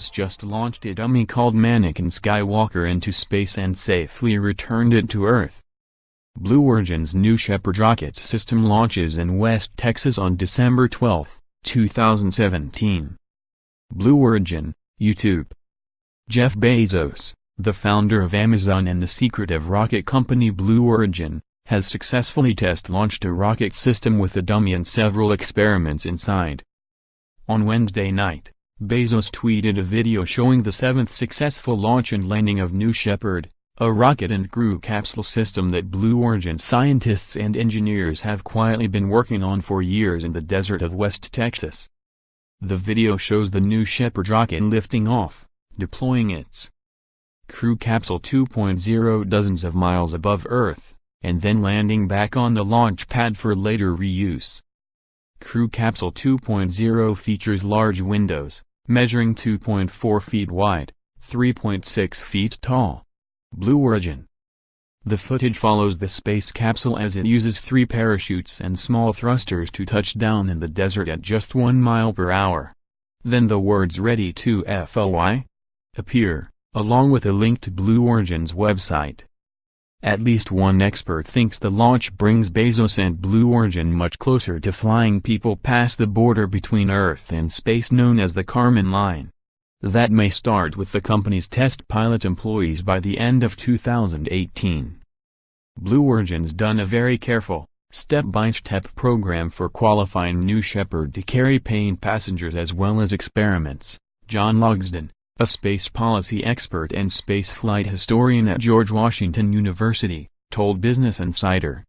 Bezos just launched a dummy called Mannequin Skywalker into space and safely returned it to Earth. Blue Origin's new Shepard rocket system launches in West Texas on December 12, 2017. Blue Origin, YouTube. Jeff Bezos, the founder of Amazon and the secretive rocket company Blue Origin, has successfully test-launched a rocket system with a dummy and several experiments inside. On Wednesday night, Bezos tweeted a video showing the 7th successful launch and landing of New Shepard, a rocket and crew capsule system that Blue Origin scientists and engineers have quietly been working on for years in the desert of West Texas. The video shows the New Shepard rocket lifting off, deploying its crew capsule 2.0 dozens of miles above Earth, and then landing back on the launch pad for later reuse. Crew Capsule 2.0 features large windows, measuring 2.4 feet wide, 3.6 feet tall. Blue Origin. The footage follows the space capsule as it uses 3 parachutes and small thrusters to touch down in the desert at just 1 mile per hour. Then the words "Ready to Fly" appear, along with a link to Blue Origin's website. At least one expert thinks the launch brings Bezos and Blue Origin much closer to flying people past the border between Earth and space known as the Kármán line. That may start with the company's test pilot employees by the end of 2018. Blue Origin's done a very careful, step-by-step program for qualifying New Shepard to carry paying passengers as well as experiments, John Logsdon, a space policy expert and spaceflight historian at George Washington University, told Business Insider.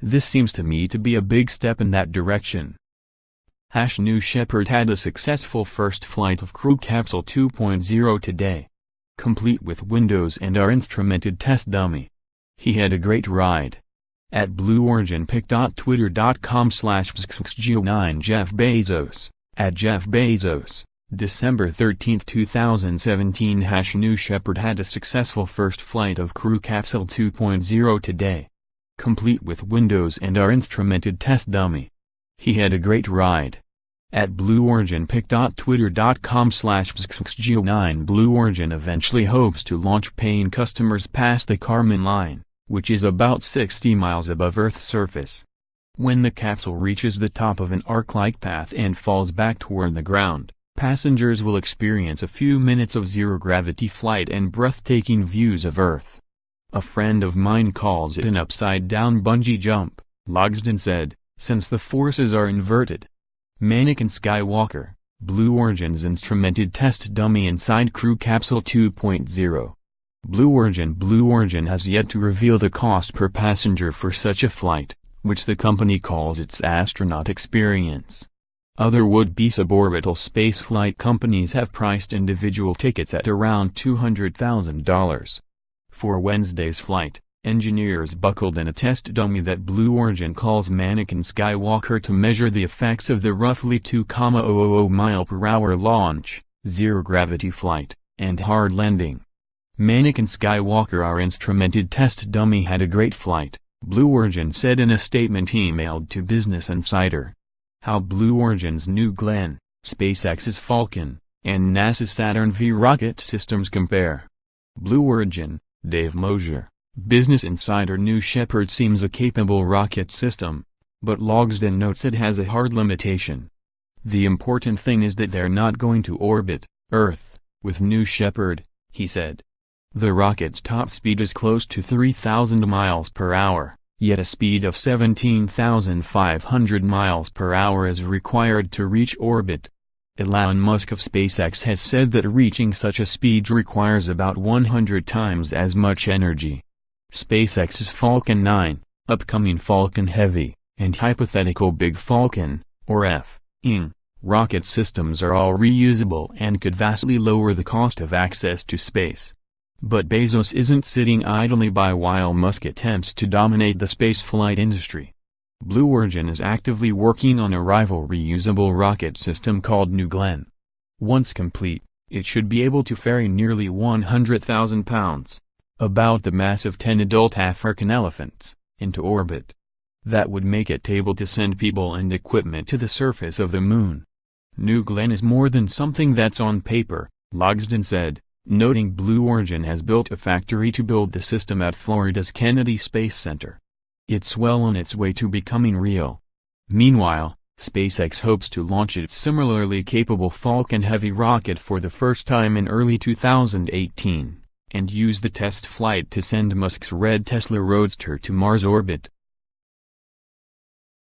"This seems to me to be a big step in that direction." New Shepard had a successful first flight of Crew Capsule 2.0 today, complete with windows and our instrumented test dummy. He had a great ride. At blueoriginpic.twitter.com/bzxxgeo9 Jeff Bezos, at Jeff Bezos. December 13, 2017. New Shepard had a successful first flight of Crew Capsule 2.0 today, complete with windows and our instrumented test dummy. He had a great ride. At blueoriginpic.twitter.com/bzxxgeo9 Blue Origin eventually hopes to launch paying customers past the Kármán line, which is about 60 miles above Earth's surface. When the capsule reaches the top of an arc-like path and falls back toward the ground, passengers will experience a few minutes of zero-gravity flight and breathtaking views of Earth. "A friend of mine calls it an upside-down bungee jump," Logsdon said, "since the forces are inverted." Mannequin Skywalker, Blue Origin's instrumented test dummy inside Crew Capsule 2.0. Blue Origin has yet to reveal the cost per passenger for such a flight, which the company calls its astronaut experience. Other would-be suborbital spaceflight companies have priced individual tickets at around $200,000. For Wednesday's flight, engineers buckled in a test dummy that Blue Origin calls Mannequin Skywalker to measure the effects of the roughly 2,000 mile/hour launch, zero-gravity flight, and hard landing. Mannequin Skywalker, our instrumented test dummy, had a great flight, Blue Origin said in a statement emailed to Business Insider. How Blue Origin's New Glenn, SpaceX's Falcon, and NASA's Saturn V rocket systems compare. Blue Origin, Dave Mosier, Business Insider. New Shepard seems a capable rocket system, but Logsdon notes it has a hard limitation. "The important thing is that they're not going to orbit Earth with New Shepard," he said. The rocket's top speed is close to 3,000 miles per hour. Yet a speed of 17,500 miles per hour is required to reach orbit. Elon Musk of SpaceX has said that reaching such a speed requires about 100 times as much energy. SpaceX's Falcon 9, upcoming Falcon Heavy, and hypothetical Big Falcon, or F-ing, rocket systems are all reusable and could vastly lower the cost of access to space. But Bezos isn't sitting idly by while Musk attempts to dominate the spaceflight industry. Blue Origin is actively working on a rival reusable rocket system called New Glenn. Once complete, it should be able to ferry nearly 100,000 pounds, about the mass of 10 adult African elephants, into orbit. That would make it able to send people and equipment to the surface of the moon. New Glenn is more than something that's on paper. Logsdon said, noting Blue Origin has built a factory to build the system at Florida's Kennedy Space Center. It's well on its way to becoming real. Meanwhile, SpaceX hopes to launch its similarly capable Falcon Heavy rocket for the first time in early 2018, and use the test flight to send Musk's red Tesla Roadster to Mars orbit.